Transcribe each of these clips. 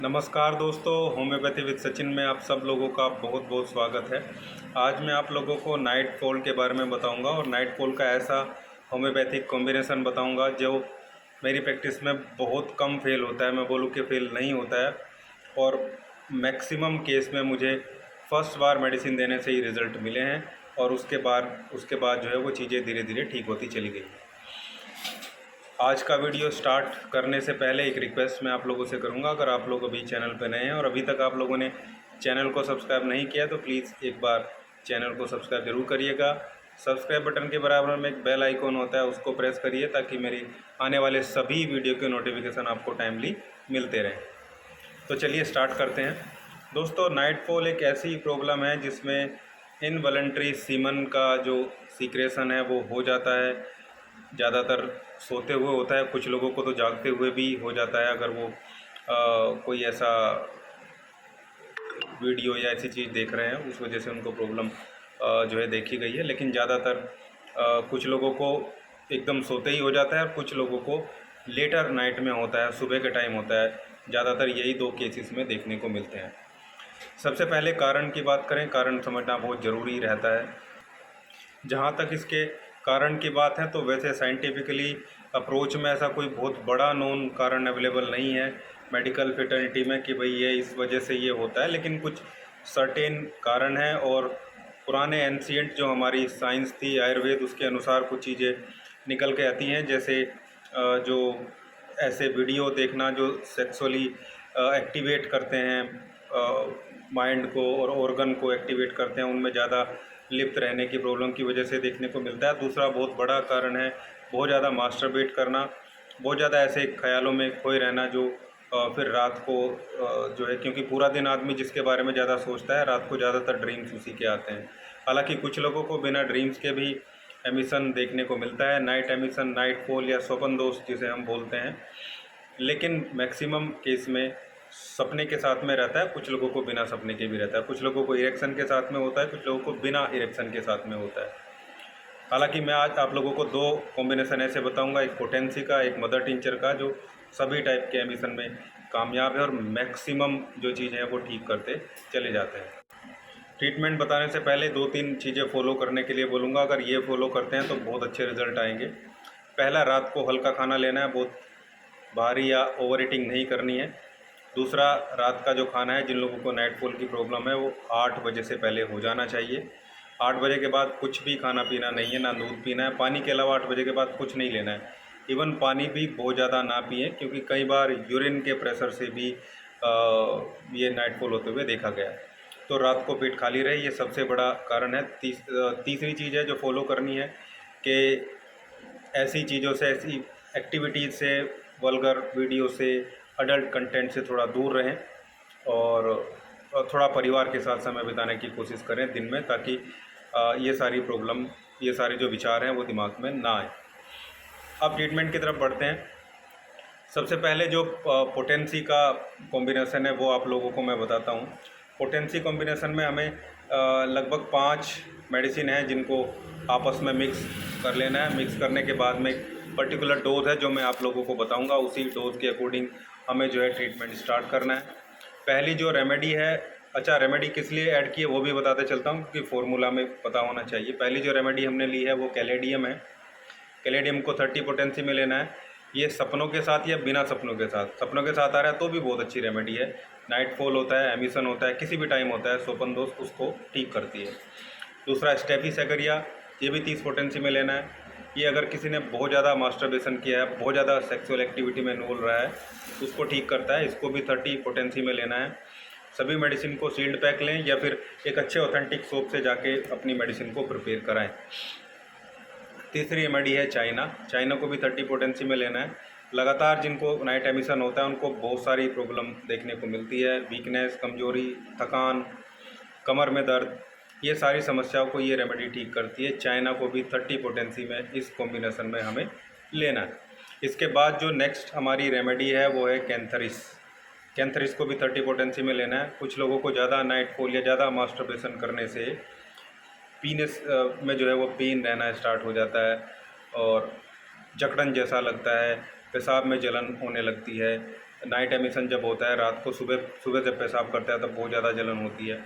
नमस्कार दोस्तों, homeopathy with Sachin में आप सब लोगों का बहुत बहुत स्वागत है। आज मैं आप लोगों को नाइट फॉल के बारे में बताऊंगा और नाइट फॉल का ऐसा होम्योपैथिक कॉम्बिनेशन बताऊंगा जो मेरी प्रैक्टिस में बहुत कम फेल होता है। मैं बोलूँ कि फेल नहीं होता है और मैक्सिमम केस में मुझे फर्स्ट बार मेडिसिन देने से ही रिज़ल्ट मिले हैं और उसके बाद जो है वो चीज़ें धीरे धीरे ठीक होती चली गई। आज का वीडियो स्टार्ट करने से पहले एक रिक्वेस्ट मैं आप लोगों से करूंगा। अगर आप लोग अभी चैनल पर नए हैं और अभी तक आप लोगों ने चैनल को सब्सक्राइब नहीं किया तो प्लीज़ एक बार चैनल को सब्सक्राइब जरूर करिएगा। सब्सक्राइब बटन के बराबर में एक बेल आइकॉन होता है, उसको प्रेस करिए ताकि मेरी आने वाले सभी वीडियो के नोटिफिकेशन आपको टाइमली मिलते रहें। तो चलिए स्टार्ट करते हैं। दोस्तों, नाइट फॉल एक ऐसी प्रॉब्लम है जिसमें इनवॉलंटरी सीमन का जो सीक्रेशन है वो हो जाता है। ज़्यादातर सोते हुए होता है, कुछ लोगों को तो जागते हुए भी हो जाता है अगर वो कोई ऐसा वीडियो या ऐसी चीज़ देख रहे हैं, उस वजह से उनको प्रॉब्लम जो है देखी गई है। लेकिन ज़्यादातर कुछ लोगों को एकदम सोते ही हो जाता है और कुछ लोगों को लेटर नाइट में होता है, सुबह के टाइम होता है। ज़्यादातर यही दो केसेस में देखने को मिलते हैं। सबसे पहले कारण की बात करें, कारण समझना बहुत ज़रूरी रहता है। जहाँ तक इसके कारण की बात है तो वैसे साइंटिफिकली अप्रोच में ऐसा कोई बहुत बड़ा नोन कारण अवेलेबल नहीं है मेडिकल फिटर्निटी में कि भाई ये इस वजह से ये होता है, लेकिन कुछ सर्टेन कारण हैं। और पुराने एंशिएंट जो हमारी साइंस थी, आयुर्वेद, उसके अनुसार कुछ चीज़ें निकल के आती हैं। जैसे जो ऐसे वीडियो देखना जो सेक्सुअली एक्टिवेट करते हैं माइंड को और ऑर्गन को एक्टिवेट करते हैं, उनमें ज़्यादा लिप्त रहने की प्रॉब्लम की वजह से देखने को मिलता है। दूसरा बहुत बड़ा कारण है बहुत ज़्यादा मास्टरबेट करना, बहुत ज़्यादा ऐसे ख्यालों में खोए रहना जो फिर रात को जो है, क्योंकि पूरा दिन आदमी जिसके बारे में ज़्यादा सोचता है, रात को ज़्यादातर ड्रीम्स उसी के आते हैं। हालांकि कुछ लोगों को बिना ड्रीम्स के भी एमिशन देखने को मिलता है, नाइट एमिशन, नाइट फॉल या स्वप्न दोष जिसे हम बोलते हैं। लेकिन मैक्सिमम केस में सपने के साथ में रहता है, कुछ लोगों को बिना सपने के भी रहता है, कुछ लोगों को इरेक्शन के साथ में होता है, कुछ लोगों को बिना इरेक्शन के साथ में होता है। हालांकि मैं आज आप लोगों को दो कॉम्बिनेशन ऐसे बताऊंगा, एक पोटेंसी का, एक मदर टिंचर का, जो सभी टाइप के एमिशन में कामयाब है और मैक्सिमम जो चीज़ें हैं वो ठीक करते चले जाते हैं। ट्रीटमेंट बताने से पहले दो तीन चीज़ें फॉलो करने के लिए बोलूँगा। अगर ये फॉलो करते हैं तो बहुत अच्छे रिजल्ट आएंगे। पहला, रात को हल्का खाना लेना है, बहुत भारी या ओवर ईटिंग नहीं करनी है। दूसरा, रात का जो खाना है, जिन लोगों को नाइट फॉल की प्रॉब्लम है वो 8 बजे से पहले हो जाना चाहिए। 8 बजे के बाद कुछ भी खाना पीना नहीं है, ना दूध पीना है। पानी के अलावा 8 बजे के बाद कुछ नहीं लेना है। इवन पानी भी बहुत ज़्यादा ना पिए, क्योंकि कई बार यूरिन के प्रेशर से भी ये नाइट फॉल होते हुए देखा गया है। तो रात को पेट खाली रहे, ये सबसे बड़ा कारण है। तीसरी चीज़ है जो फॉलो करनी है कि ऐसी चीज़ों से, ऐसी एक्टिविटीज़ से, वल्गर वीडियो से, अडल्ट कंटेंट से थोड़ा दूर रहें और थोड़ा परिवार के साथ समय बिताने की कोशिश करें दिन में, ताकि ये सारी प्रॉब्लम, ये सारे जो विचार हैं वो दिमाग में ना आए। अब ट्रीटमेंट की तरफ बढ़ते हैं। सबसे पहले जो पोटेंसी का कॉम्बिनेशन है वो आप लोगों को मैं बताता हूँ। पोटेंसी कॉम्बिनेशन में हमें लगभग 5 मेडिसिन हैं जिनको आपस में मिक्स कर लेना है। मिक्स करने के बाद में एक पर्टिकुलर डोज है जो मैं आप लोगों को बताऊंगा, उसी डोज के अकॉर्डिंग हमें जो है ट्रीटमेंट स्टार्ट करना है। पहली जो रेमेडी है, अच्छा रेमेडी किस लिए ऐड की है वो भी बताते चलता हूँ, क्योंकि फॉर्मूला में पता होना चाहिए। पहली जो रेमेडी हमने ली है वो कैलेडियम है। कैलेडियम को 30 पोटेंसी में लेना है। ये सपनों के साथ या बिना सपनों के साथ, सपनों के साथ आ रहा है तो भी बहुत अच्छी रेमेडी है। नाइट फॉल होता है, एमिशन होता है, किसी भी टाइम होता है, स्वप्न दोष, उसको ठीक करती है। दूसरा, स्टेफिस एगरिया, ये भी 30 पोटेंसी में लेना है। ये अगर किसी ने बहुत ज़्यादा मास्टरबेशन किया है, बहुत ज़्यादा सेक्सुअल एक्टिविटी में इन्वॉल्व रहा है, उसको ठीक करता है। इसको भी 30 पोटेंसी में लेना है। सभी मेडिसिन को सील्ड पैक लें या फिर एक अच्छे ऑथेंटिक शॉप से जाके अपनी मेडिसिन को प्रिपेयर कराएं। तीसरी रेमेडी है चाइना। चाइना को भी 30 पोटेंसी में लेना है। लगातार जिनको नाइट एमिशन होता है उनको बहुत सारी प्रॉब्लम देखने को मिलती है, वीकनेस, कमजोरी, थकान, कमर में दर्द, ये सारी समस्याओं को ये रेमेडी ठीक करती है। चाइना को भी 30 पोटेंसी में इस कॉम्बिनेशन में हमें लेना है। इसके बाद जो नेक्स्ट हमारी रेमेडी है वो है कैंथरिस। कैंथरिस को भी 30 पोटेंसी में लेना है। कुछ लोगों को ज़्यादा नाइट फॉल या ज़्यादा मास्टरबेशन करने से पीने में जो है वो पेन रहना स्टार्ट हो जाता है और जकड़न जैसा लगता है, पेशाब में जलन होने लगती है, नाइट एमिशन जब होता है, रात को सुबह सुबह जब पेशाब करता है तब बहुत ज़्यादा जलन होती है,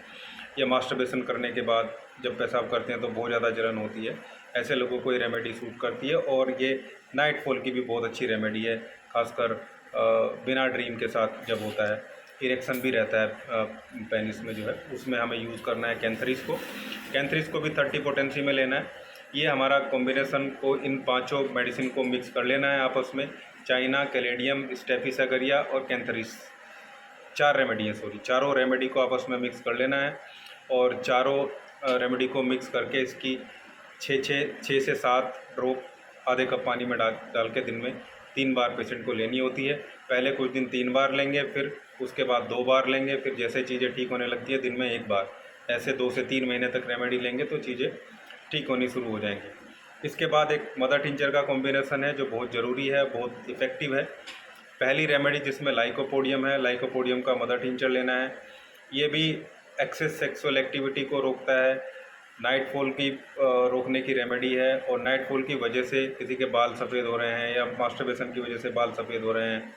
या मास्टरबेशन करने के बाद जब पेशाब करते हैं तो बहुत ज़्यादा जलन होती है, ऐसे लोगों को ये रेमेडी सूट करती है। और ये नाइट फॉल की भी बहुत अच्छी रेमेडी है, खासकर बिना ड्रीम के साथ जब होता है, इरेक्शन भी रहता है पेनिस में जो है, उसमें हमें यूज़ करना है कैंथरीज को। कैंथरीज को भी 30 पोटेंसी में लेना है। ये हमारा कॉम्बिनेशन को इन पांचों मेडिसिन को मिक्स कर लेना है आपस में। चाइना, कैलेडियम, स्टेफिसागरिया और कैंथरीज, 4 रेमेडी है, सॉरी, चारों रेमेडी को आपस में मिक्स कर लेना है। और चारों रेमेडी को मिक्स करके इसकी 6 से 7 ड्रॉप आधे कप पानी में डाल के दिन में 3 बार पेशेंट को लेनी होती है। पहले कुछ दिन 3 बार लेंगे, फिर उसके बाद 2 बार लेंगे, फिर जैसे चीज़ें ठीक होने लगती है दिन में 1 बार। ऐसे 2 से 3 महीने तक रेमेडी लेंगे तो चीज़ें ठीक होनी शुरू हो जाएंगी। इसके बाद एक मदर टिंचर का कॉम्बिनेशन है जो बहुत ज़रूरी है, बहुत इफ़ेक्टिव है। पहली रेमेडी जिसमें लाइकोपोडियम है, लाइकोपोडियम का मदर टिंचर लेना है। ये भी एक्सेस सेक्सुअल एक्टिविटी को रोकता है, नाइट फॉल की रोकने की रेमेडी है। और नाइट फॉल की वजह से किसी के बाल सफ़ेद हो रहे हैं, या मास्टरबेशन की वजह से बाल सफ़ेद हो रहे हैं,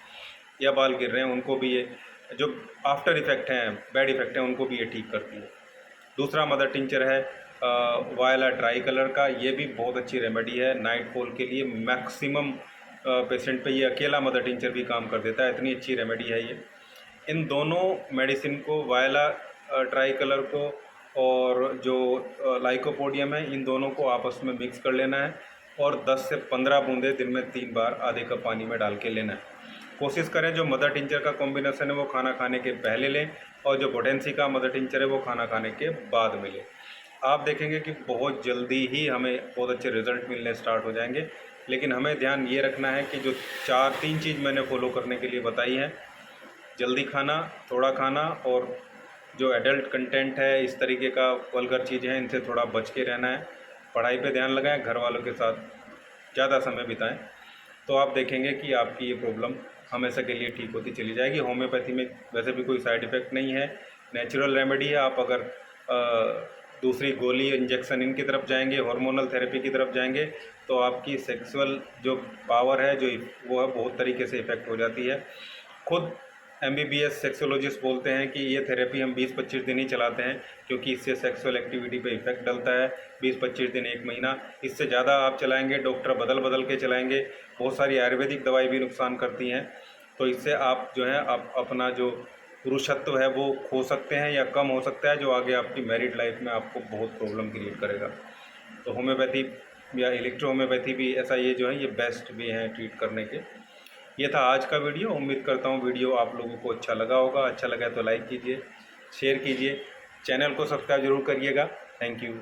या बाल गिर रहे हैं, उनको भी ये जो आफ्टर इफ़ेक्ट हैं, बैड इफ़ेक्ट हैं, उनको भी ये ठीक करती है। दूसरा मदर टिंचर है वायला ट्राई कलर का। ये भी बहुत अच्छी रेमेडी है नाइट फॉल के लिए। मैक्सिमम पेशेंट पे ये अकेला मदर टिंचर भी काम कर देता है, इतनी अच्छी रेमेडी है ये। इन दोनों मेडिसिन को, वायला ट्राई कलर को और जो लाइकोपोडियम है, इन दोनों को आपस में मिक्स कर लेना है और 10 से 15 बूंदे दिन में 3 बार आधे कप पानी में डाल के लेना है। कोशिश करें जो मदर टिंचर का कॉम्बिनेशन है वो खाना खाने के पहले लें, और जो पोटेंसी का मदर टिंचर है वो खाना खाने के बाद में लें। आप देखेंगे कि बहुत जल्दी ही हमें बहुत अच्छे रिजल्ट मिलने स्टार्ट हो जाएंगे। लेकिन हमें ध्यान ये रखना है कि जो 3 चीज़ मैंने फॉलो करने के लिए बताई हैं, जल्दी खाना, थोड़ा खाना, और जो एडल्ट कंटेंट है, इस तरीके का वल्गर चीज़ें हैं, इनसे थोड़ा बच के रहना है। पढ़ाई पे ध्यान लगाएं, घर वालों के साथ ज़्यादा समय बिताएं, तो आप देखेंगे कि आपकी ये प्रॉब्लम हमेशा के लिए ठीक होती चली जाएगी। होम्योपैथी में वैसे भी कोई साइड इफ़ेक्ट नहीं है, नेचुरल रेमेडी है। आप अगर दूसरी गोली, इंजेक्शन इनकी तरफ जाएंगे, हार्मोनल थेरेपी की तरफ जाएंगे, तो आपकी सेक्सुअल जो पावर है, जो वो है, बहुत तरीके से इफ़ेक्ट हो जाती है। खुद MBBS सेक्सोलॉजिस्ट बोलते हैं कि ये थेरेपी हम 20-25 दिन ही चलाते हैं, क्योंकि इससे सेक्सुअल एक्टिविटी पे इफेक्ट डलता है। 20-25 दिन, 1 महीना, इससे ज़्यादा आप चलाएंगे, डॉक्टर बदल बदल के चलाएंगे, बहुत सारी आयुर्वेदिक दवाई भी नुकसान करती हैं, तो इससे आप जो है आप अपना जो पुरुषत्व है वो खो सकते हैं या कम हो सकता है, जो आगे आपकी मैरिड लाइफ में आपको बहुत प्रॉब्लम क्रिएट करेगा। तो होम्योपैथी या इलेक्ट्रो होम्योपैथी भी ऐसा, ये जो है ये बेस्ट भी हैं ट्रीट करने के। ये था आज का वीडियो। उम्मीद करता हूँ वीडियो आप लोगों को अच्छा लगा होगा। अच्छा लगा तो लाइक कीजिए, शेयर कीजिए, चैनल को सब्सक्राइब जरूर करिएगा। Thank you.